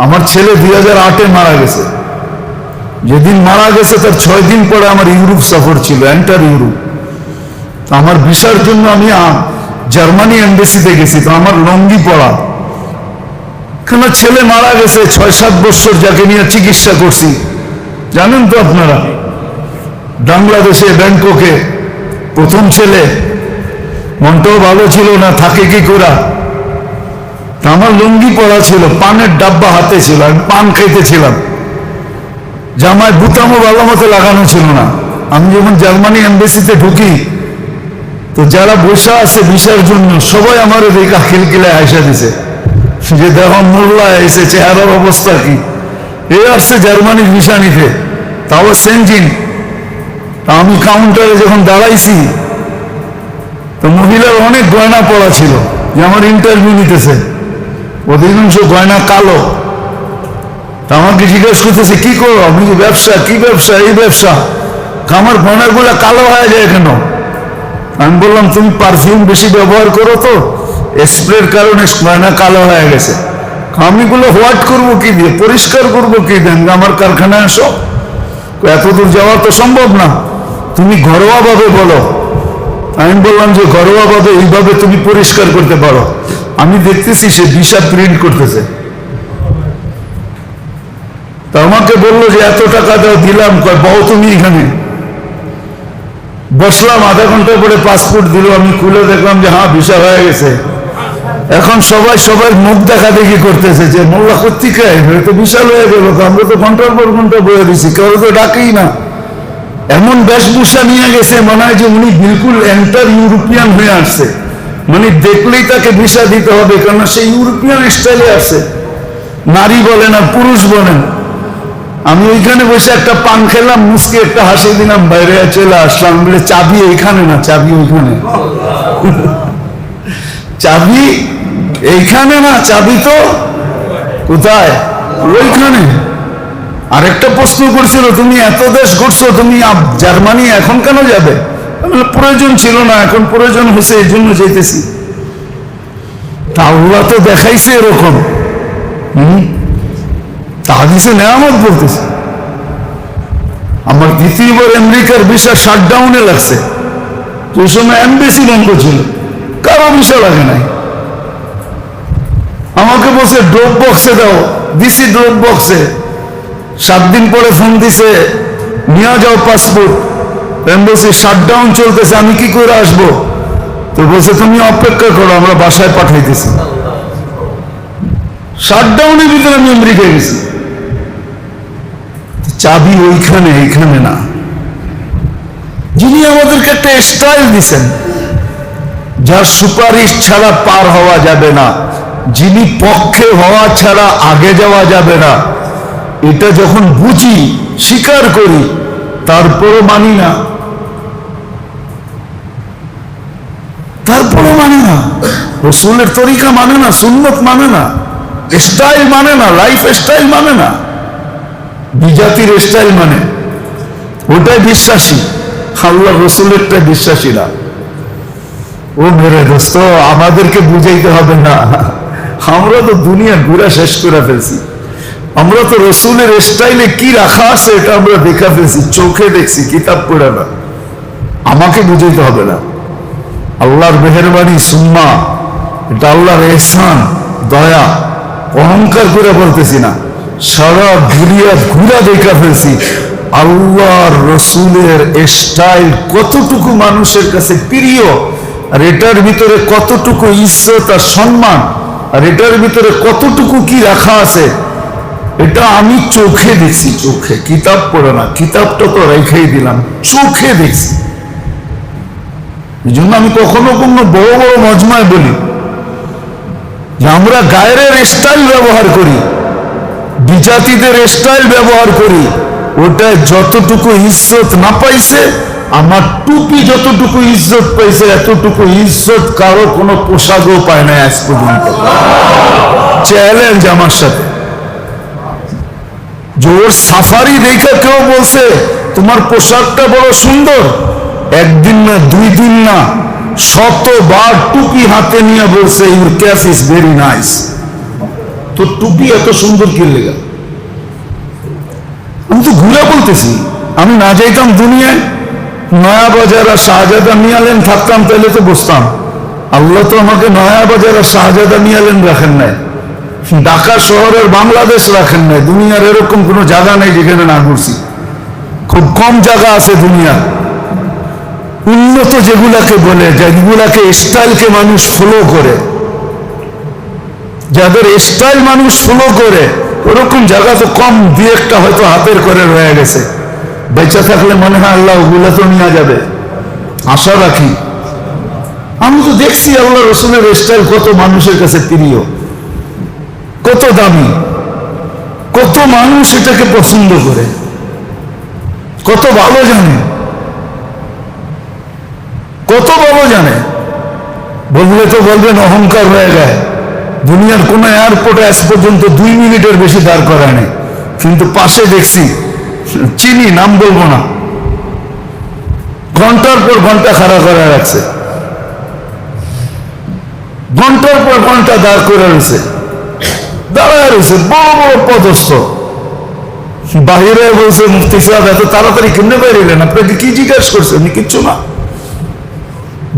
আমার ছেলে 2008-এ মারা গেছে। যেদিন মারা গেছে তার 6 দিন পরে আমার ইউরোপ সফর ছিল, এন্টার ইউরোপ। আমার ভিসার জন্য আমি জার্মানি এম্বাসিতে গেছি, তো আমার লঙ্গি পড়া, কেন ছেলে মারা গেছে 6-7 বছর, যাকে নিয়ে চিকিৎসা করছি জানেন তো আপনারা, বাংলাদেশে ব্যাংককে। প্রথম ছেলে, মনটাও ভালো ছিল না, থাকে কি করা। আমার লুঙ্গি পরা ছিল, পানের ডাব্বা হাতে ছিল, আমি পান খাইতেছিলাম, জামায় বুতামও ভালো মতো লাগানো ছিল না। আমি যখন জার্মানি এম্বাসিতে ঢুকি, তো যারা বসে আছে ভিসার জন্য সবাই আমার দেখা খিলখিলায় হাসা দিছে, যে দেখো মোল্লা এসে, চেহারার অবস্থা কি, এ আসছে জার্মানির ভিসা নিতে, তাও সেনজিন। আমি কাউন্টারে যখন দাঁড়াইছি, তো মহিলার অনেক গয়না পড়া ছিল, যে আমার ইন্টারভিউ নিতেছে, অধিকাংশ গয়না কালো। তা আমাকে জিজ্ঞেস করতেছে কি করো, আমি ব্যবসা। কি ব্যবসা? এই ব্যবসা। আমার গয়নাগুলো কালো হয়ে যায় কেন? আমি বললাম তুমি পারফিউম বেশি ব্যবহার করো, তো স্প্রের কারণে গয়না কালো হয়ে গেছে। আমিগুলো হোয়াট করবো কি দিয়ে, পরিষ্কার করবো কি দেন, আমার কারখানায় আসো। এত দূর যাওয়া তো সম্ভব না, তুমি ঘরোয়া ভাবে বলো। আমি বললাম যে ঘরোয়া ভাবে এইভাবে তুমি পরিষ্কার করতে পারো। আমি দেখতেছি সে ভিসা প্রিন্ট করতেছে। তা আমাকে বললো যে এত টাকা দাও, দিলাম। বহু তুমি এখানে বসলাম, আধা ঘন্টা পরে পাসপোর্ট দিল, আমি খুলে দেখলাম যে হ্যাঁ ভিসা হয়ে গেছে। এখন সবাই সবার মুখ দেখা দেখি করতেছে, যে মোল্লা কর্তিকে তো বিশাল হয়ে গেল, আমরা তো ঘন্টার পর ঘন্টা বয়ে দিছি, কেউ তো ডাকেই না। এমন বেশভূষা নিয়ে গেছে, মনে হয় যে উনি বিলকুল এন্টার ইউরোপিয়ান হয়ে আসছে, মানে দেখলেই তাকে ভিসা দিতে হবে, কারণ সে ইউরোপিয়ান স্টাইলে আসছে। নারী বলেন আর পুরুষ বলেন। আমি ওইখানে বসে একটা পান খেলাম, মুসকে একটা হাসি দিলাম, বাইরে চলে আসলাম। বলে চাবি এইখানে না, চাবি ওইখানে। চাবি এইখানে না, চাবি তো কোথায়? ওইখানে। আরেকটা প্রশ্ন করছিল, তুমি এত দেশ ঘুরছো, তুমি জার্মানি এখন কেন যাবে? প্রয়োজন ছিল না, এখন প্রয়োজন হয়েছে, এই জন্য যেতেছি। তা আল্লাহ তো দেখাইছে এরকম, তাহাদিসে নেয়ামত বলতেছে। আমার দ্বিতীয়বার আমেরিকার ভিসা শাটডাউনে লাগছে, ওই সময় এমবেসি বন্ধ ছিল, কারো ভিসা লাগে নাই। আমাকে বলছে ড্রপ বক্সে দাও, দিছি ড্রপ বক্সে। 7 দিন পরে ফোন দিছে, নিয়ে যাও পাসপোর্ট। এমবেসি শাটডাউন চলতেছে, আমি কি করে আসবো? তো বলছে তুমি অপেক্ষা করো, আমরা বাসায় পাঠাইতেছি। শাটডাউনের ভিতরে আমি আমেরিকায় গেছি। চাবি ওইখানে, এইখানে না। যিনি আমাদেরকে একটা স্টাইল দিচ্ছেন, যার সুপারিশ ছাড়া পার হওয়া যাবে না, যিনি পক্ষে হওয়া ছাড়া আগে যাওয়া যাবে না, এটা যখন বুঝি, স্বীকার করি, তারপরও মানি না, তারপরও মানে না, রসুলের তরিকা মানে না, সুন্নত মানে না, স্টাইল মানে না, লাইফ স্টাইল মানে না, বিজাতির স্টাইল মানে, ওটাই বিশ্বাসী। আল্লাহ রসুলেরটা বিশ্বাসী না। ও মেরে দোস্ত, আমাদেরকে বুঝাইতে হবে না, আমরা তো দুনিয়া ঘুরা শেষ করে ফেলছি। আমরা তো রসুলের স্টাইলে কি রাখা আছে এটা আমরা দেখা ফেলছি, চোখে দেখছি, কিতাব পড়ে না। আমাকে বুঝাইতে হবে না। আল্লাহর মেহেরবানি, সুম্মা, এটা আল্লাহর এহসান, দয়া। অহংকার করে বলতেছি না, সারা দুনিয়া ঘুরা দেখা ফেলছি। আল্লাহর রসুলের স্টাইল কতটুকু মানুষের কাছে প্রিয়, আর এটার ভিতরে কতটুকু ইজ্জত আর সম্মান, আর এটার ভিতরে কতটুকু কি রাখা আছে, এটা আমি চোখে দেখছি। চোখে, কিতাব পড়ে না, কিতাবটা তো রেখেই দিলাম, চোখে দেখছি। এই জন্য আমি কখনো কোনো বড় বড় মজমায় বলি যে আমরা গায়ের স্টাইল ব্যবহার করি, বিজাতিদের স্টাইল ব্যবহার করি, ওটা যতটুকু ইজ্জত না পাইছে, আমার টুপি যতটুকু ইজ্জত পাইছে, এতটুকু ইজ্জত কারো কোনো পোশাকও পায় না আজ পর্যন্ত। চ্যালেঞ্জ আমার সাথে। জোর সাফারি দেখে কেউ বলছে তোমার পোশাকটা বড় সুন্দর, একদিন না, 2 দিন না, 100বার টুপি হাতে নিয়ে বলছে your cap is very nice. তোর টুপি এত সুন্দর কি লেগা? আমি তো ঘুরে বলতেছি, আমি না যাইতাম দুনিয়ায়, নয়া বাজার আর শাহজাদা মিয়ালেন থাকতাম, তাহলে তো বসতাম। আল্লাহ তো আমাকে নয়া বাজার আর শাহজাদা মিয়ালেন রাখেন নাই, ঢাকা শহরের বাংলাদেশ রাখেন নাই। দুনিয়ার এরকম কোনো জায়গা নেই যেখানে না ঘুরছি। খুব কম জায়গা আছে দুনিয়া উন্নত, যেগুলাকে বলে, যেগুলাকে স্টাইলকে মানুষ ফলো করে, যাদের স্টাইল মানুষ ফলো করে, ওরকম জায়গা তো কম, দুই একটা হয়তো হাতের করে রয়ে গেছে। বেঁচে থাকলে মনে হয় আল্লাহ ওগুলো তো নিয়ে যাবে, আশা রাখি। আমি তো দেখছি আল্লাহ রসুলের স্টাইল কত মানুষের কাছে প্রিয়, কত দামি, কত মানুষ এটাকে পছন্দ করে, কত ভালো জানে, কত ভালো জানে। বললে তো বলবেন অহংকার হয়ে যায়। দুনিয়ার কোন এয়ারপোর্টে আজ পর্যন্ত 2 মিনিটের বেশি দাঁড় করায় নেই, কিন্তু পাশে দেখছি, চিনি, নাম বলবো না, ঘন্টার পর ঘন্টা খাড়া করে রাখছে, ঘন্টার পর ঘন্টা দাঁড় করে রয়েছে, দাঁড়ায় রয়েছে, বড় বড় পদস্থ। বাহিরে বলছে মুফতি সাহেব এত তাড়াতাড়ি কেমনে বাইরেলেন, আপনাকে কি জিজ্ঞাসা করছে? আমি কিচ্ছু না।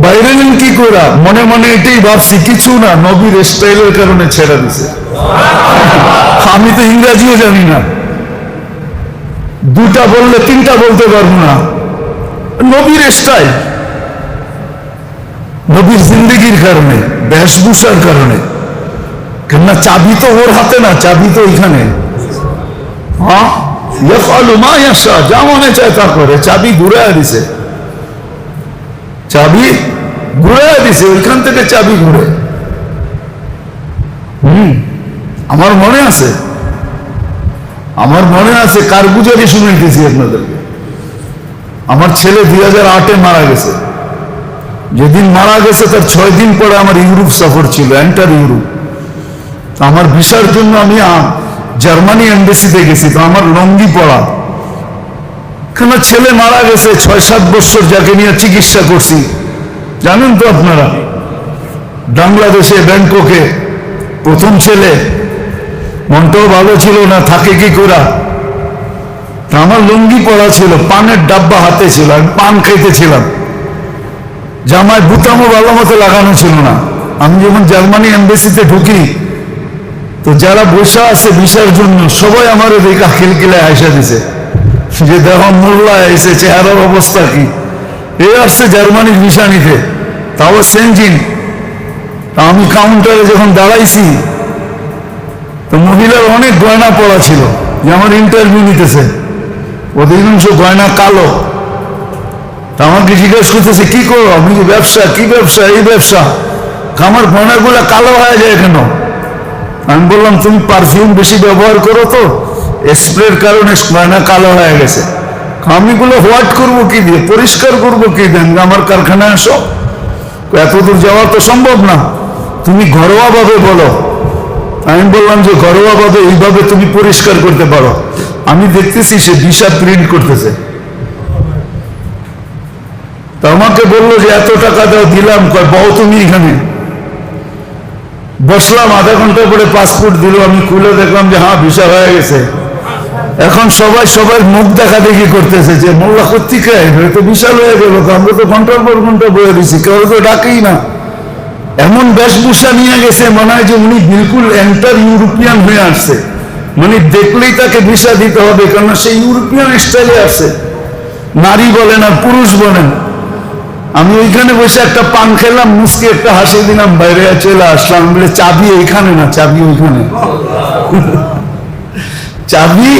বাইরে নেন কি করা? মনে মনে এটাই ভাবছি, কিছু না, নবীর স্টাইলের কারণে ছেড়ে দিছে। আমি তো ইংরাজিও জানি না, 2টা বললে 3টা বলতে পারবো না। নবীর স্টাইল, নবীর জিন্দগির কারণে, বেশভূষার কারণে। কেননা চাবি তো ওর হাতে না, চাবি তো এখানে। হ্যাঁ, যা মনে চায় তা করে, চাবি ঘুরে দিছে, চাবি ঘুরে দিছে, ওইখান থেকে চাবি ঘুরে। আমার মনে আছে, আমার মনে আছে, কারগুজারি শুনাইতেছি আপনাদেরকে। আমার ছেলে 2008-এ মারা গেছে। যেদিন মারা গেছে তার 6 দিন পরে আমার ইউরোপ সফর ছিল, এন্টার ইউরোপ। আমার ভিসার জন্য আমি জার্মানি এম্বাসিতে গেছি, তো আমার লঙ্গি পড়া, কেন ছেলে মারা গেছে, 6-7 বছর যাকে নিয়ে চিকিৎসা করছি, জানেন তো আপনারা। বাংলাদেশে ব্যাংককে প্রথম ছেলে, মনটাও ভালো ছিল না, থাকে কি করা। আমার লুঙ্গি পড়া ছিল, পানের ডাব্বা হাতে ছিল, আমি পান খাইতেছিলাম, জামায় বুতামও ভালো মতো লাগানো ছিল না। আমি যখন জার্মানি এম্বাসিতে ঢুকি, তো যারা বসে আছে ভিসার জন্য সবাই আমার দেখা খিলখিলায় হাসা দিছে, যে দেখো মোল্লা এসে, চেহারার অবস্থা কি, এ আসছে জার্মানির ভিসা নিতে, তাও সেনজিন। আমি কাউন্টারে যখন দাঁড়াইছি, তো মহিলার অনেক গয়না পড়া ছিল, যে আমার ইন্টারভিউ নিতেছে, অধিকাংশ গয়না কালো। তা আমাকে জিজ্ঞাসা করতেছে কি করো? আমি ব্যবসা। কি ব্যবসা? এই ব্যবসা। আমার গয়নাগুলো কালো হয়ে যায় কেন? আমি বললাম তুমি পারফিউম বেশি ব্যবহার করো, তো স্প্রের কারণে গয়না কালো হয়ে গেছে। আমিগুলো হোয়াট করবো কি দিয়ে, পরিষ্কার করবো কি দেন? আমার কারখানায় আসো, এতদূর যাওয়া তো সম্ভব না, তুমি ঘরোয়া ভাবে বলো। আমি বললাম যে ঘরোয়া ভাবে এইভাবে তুমি পরিষ্কার করতে পারো। আমি দেখতেছি সে ভিসা প্রিন্ট করতেছে। তা আমাকে বললো যে এত টাকা দাও, দিলাম। কয় বউ তুমি এখানে। বসলাম, আধা ঘন্টা পরে পাসপোর্ট দিল, আমি খুলে দেখলাম যে হ্যাঁ ভিসা হয়ে গেছে। এখন সবাই সবার মুখ দেখা দেখি করতেছে, যে মোল্লা কর্তিকা তো বিশাল হয়ে গেল, আমরা তো ঘন্টার পর ঘন্টা বয়ে দিছি, কেউ তো ডাকেই না। এমন বেশভূষা নিয়ে গেছে, মনে হয় যে উনি বিলকুল এন্টার ইউরোপিয়ান হয়ে আসছে, মানে দেখলেই তাকে ভিসা দিতে হবে, কারণ সে ইউরোপিয়ান স্টাইলে আসছে। নারী বলেন আর পুরুষ বলেন। আমি ওইখানে বসে একটা পান খেলাম, মুসকে একটা হাসি দিলাম, বাইরে চলে আসলাম। বলে চাবি এইখানে না, চাবি ওইখানে। চাবি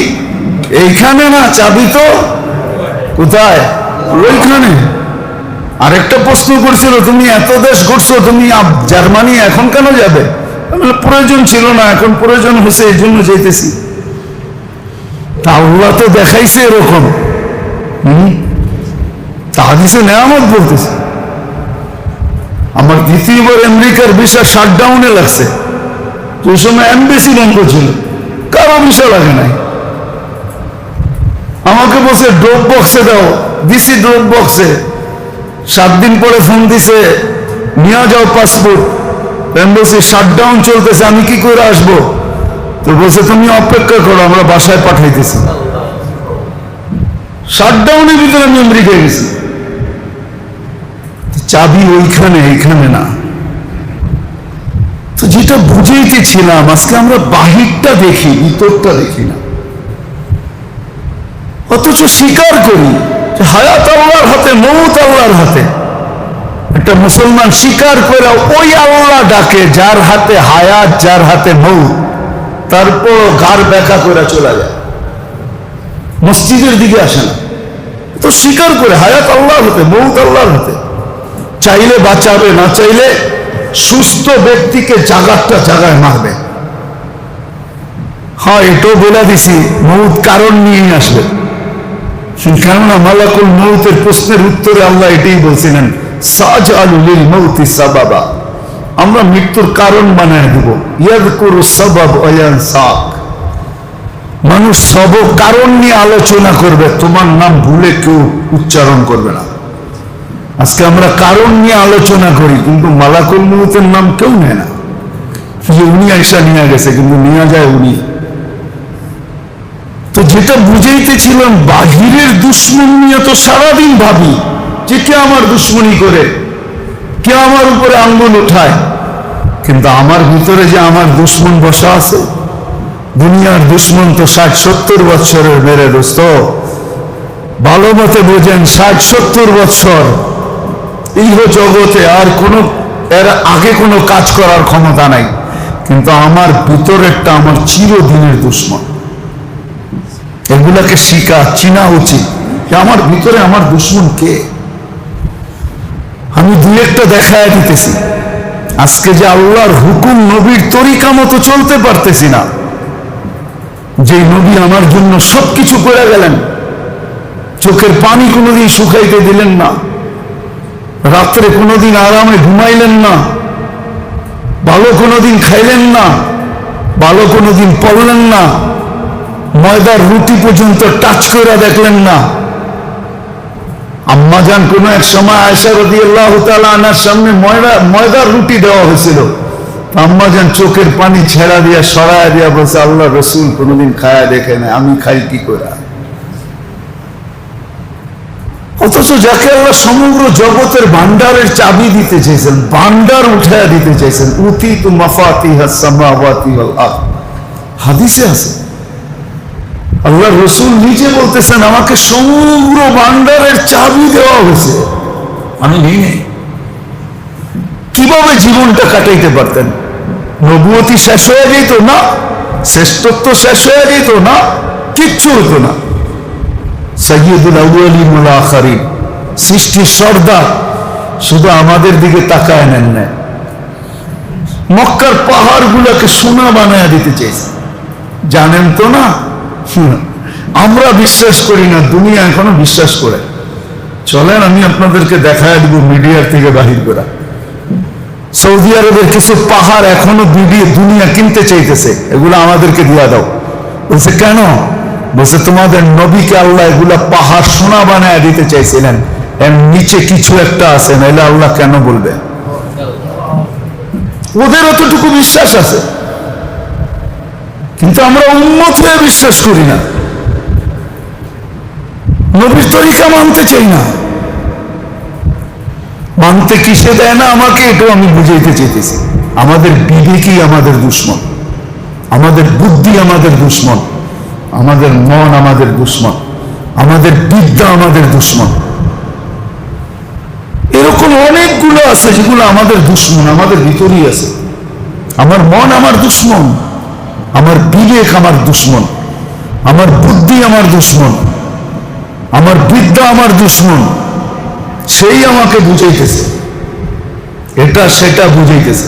এইখানে না, চাবি তো কোথায়? ওইখানে। আরেকটা প্রশ্ন করছিল, তুমি এত দেশ ঘুরছো, তুমি জার্মানি এখন কেন যাবে? প্রয়োজন ছিল না, এখন প্রয়োজন হয়েছে, এই জন্য যেতেছি। তা আল্লাহ তো দেখাইছে এরকম। তাহাদিসে নেয়ামত বলতেছে। আমার দ্বিতীয়বার আমেরিকার ভিসা শাটডাউনে লাগছে, ওই সময় এমবেসি বন্ধ ছিল, কারো ভিসা লাগে নাই। আমাকে বলছে ড্রপ বক্সে দাও, দিছি ড্রপ বক্সে। 7 দিন পরে ফোন দিছে, নিয়ে যাও পাসপোর্ট। এমবেসি শাটডাউন চলতেছে, আমি কি করে আসবো? তো বলছে তুমি অপেক্ষা করো, আমরা বাসায় পাঠাইতেছি। শাটডাউনের ভিতরে আমি আমেরিকায় গেছি। চাবি ওইখানে, এইখানে না। তো যেটা বুঝাইতেছিলাম, আজকে আমরা বাহিরটা দেখি, ভিতরটা দেখি না, অথচ স্বীকার করি যে হায়াত আল্লাহর হাতে, মৌত আল্লাহর হাতে। একটা মুসলমান স্বীকার করে ওই আল্লাহ ডাকে যার হাতে হায়াত, যার হাতে মৌত, তারপর ঘাড় ব্যাকা করে চলে যায়, মসজিদের দিকে আসে না। তো স্বীকার করে হায়াত আল্লাহর হাতে, মৌত আল্লাহর হাতে। চাইলে বাঁচাবে, না চাইলে সুস্থ ব্যক্তিকে জাগারটা জাগায় মারবে। হ্যাঁ, এটাও বলে দিছি, মৌত কারণ নিয়ে আসবে। কেননা মালাকুল মৌতের প্রশ্নের উত্তরে আল্লাহ এটাই বলছিলেন, সাজআলুল মৌতি সাবাবা, আমরা মৃত্যুর কারণ বানায় দেব। ইয়াযকুরু সাবাব ওয়া ইয়ানসাক, মানুষ সব কারণ নিয়ে আলোচনা করবে, তোমার নাম ভুলে কেউ উচ্চারণ করবে না। আজকে আমরা কারণ নিয়ে আলোচনা করি, কিন্তু মালাকুল মৌতের নাম কেউ নেয় না। যে উনি আইসা নিয়ে গেছে, কিন্তু নিয়ে যায় উনি। তো যেটা বুঝাইতেছিলাম, বাহিরের দুশ্মন নিয়ে তো সারাদিন ভাবি যে কে আমার দুশ্মনী করে, কে আমার উপরে আঙ্গুল উঠায়, কিন্তু আমার ভিতরে যে আমার দুশ্মন বসা আছে, দুনিয়ার দুশ্মন তো 60-70 বছরের মেরে দোস্ত, ভালো মতে বোঝেন, 60-70 বছর ইহ জগতে আর কোনো এর আগে কোনো কাজ করার ক্ষমতা নাই, কিন্তু আমার ভিতরেরটা আমার চিরদিনের দুশ্মন। এগুলাকে চিনা উচিত যে আমার ভিতরে আমার দুশ্মন কে। আমি দুই একটা দেখায় দিতেছি। আজকে যে আল্লাহর হুকুম নবীর তরিকা মতো চলতে পারতেছি না, যে নবী আমার জন্য সবকিছু করে গেলেন, চোখের পানি কোনোদিন শুকাইতে দিলেন না, রাত্রে কোনোদিন আরামে ঘুমাইলেন না, ভালো কোনোদিন খাইলেন না, ভালো কোনোদিন পড়লেন না, ময়দার রুটি পর্যন্ত টাচ করে দেখলেন না। আম্মাজান কোন এক সময় আয়েশা রাদিয়াল্লাহু তাআলা আনহার সামনে ময়দার রুটি দেওয়া হয়েছিল, আম্মাজান চোখের পানি ছেড়া দিয়া সরায়া দিয়া বলছে, আল্লাহ রসুল কোনোদিন খায়া দেখে না, আমি খাই কি করে। অথচ যাকে আল্লাহ সমগ্র জগতের ভান্ডারের চাবি দিতে চাইছেন, ভান্ডার উঠায়া দিতে চাইছেন, উতিতু মাফাতিহাস সামাওয়াতি ওয়াল আরদ, হাদিসে আছে। আল্লাহ রসুল নিজে বলতেছেন, আমাকে সমগ্র ভান্ডারের চাবি দেওয়া হয়েছে, আমি নেই নেই। কিভাবে জীবনটা কাটাইতে পারতেন? নবুয়তি শেষ হয়ে যেত না, শ্রেষ্ঠত্ব শেষ হয়ে যেত না, কিচ্ছু হতো না। সাইয়্যিদুল আউয়ালিন ওয়াল আখিরিন, সৃষ্টির সর্দার, শুধু আমাদের দিকে তাকায় নেন না, মক্কার পাহাড়গুলোকে সোনা বানায় দিতে চাইছে। জানেন তো না, আমরা বিশ্বাস করি না, দুনিয়া এখনো বিশ্বাস করে। চলেন আমি আপনাদেরকে দেখায় দিব মিডিয়ার থেকে বাহির করা। সৌদি আরবের কিছু পাহাড় এখনো দুনিয়া কিনতে চাইতেছে, এগুলো আমাদেরকে দিয়া দাও। বলছে কেন? বলছে তোমাদের নবীকে আল্লাহ এগুলা পাহাড় সোনা বানায় দিতে চাইছিলেন, এর নিচে কিছু একটা আছে, নাইলে আল্লাহ কেন বলবে? ওদের অতটুকু বিশ্বাস আছে, কিন্তু আমরা উম্মত হয়ে বিশ্বাস করি না, নবীর তরিকা মানতে চাই না। মানতে কিসে দেয় না আমাকে, এটাও আমি বুঝাইতে চাইতেছি। আমাদের বিবেকই আমাদের দুশ্মন, আমাদের বুদ্ধি আমাদের দুশ্মন, আমাদের মন আমাদের দুশ্মন, আমাদের বিদ্যা আমাদের দুশ্মন। এরকম অনেকগুলো আছে যেগুলো আমাদের দুশ্মন, আমাদের ভিতরেই আছে। আমার মন আমার দুশ্মন, আমার বিবেক আমার দুশ্মন, আমার বুদ্ধি আমার দুশ্মন, আমার বিদ্যা আমার দুশ্মন। সেই আমাকে বুঝাইতেছে, এটা সেটা বুঝাইতেছে,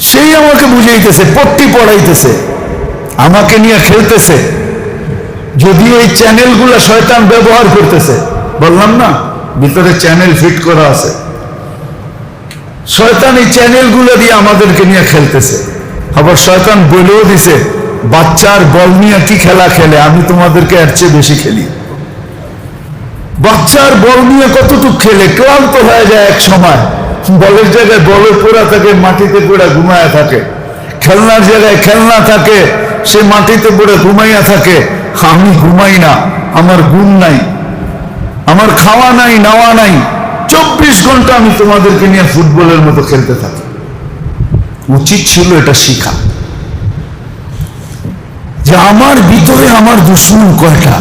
সেই আমাকে বুঝাইতেছে, পট্টি পড়াইতেছে, আমাকে নিয়ে খেলতেছে। যদিও এই চ্যানেলগুলো শয়তান ব্যবহার করতেছে, বললাম না ভিতরে চ্যানেল ফিট করা আছে, শয়তান এই চ্যানেলগুলো দিয়ে আমাদেরকে নিয়ে খেলতেছে। আবার শয়তান বলেও দিছে, বাচ্চার বল নিয়ে কি খেলা খেলে, আমি তোমাদেরকে এর চেয়ে বেশি খেলি। বাচ্চার বল নিয়ে কতটুক খেলে, ক্লান্ত হয়ে যায় এক সময়, বলের জায়গায় বলে পড়া থাকে, মাটিতে পড়া ঘুমায় থাকে, খেলনার জায়গায় খেলনা থাকে, সে মাটিতে পড়ে ঘুমাইয়া থাকে। আমি ঘুমাই না, আমার ঘুম নাই, আমার খাওয়া নাই, নাওয়া নাই, 24 ঘন্টা আমি তোমাদেরকে নিয়ে ফুটবলের মতো খেলতে থাকি। উচিত ছিল এটা শিখা যে আমার ভিতরে আমার দুশ্মন কয়টা।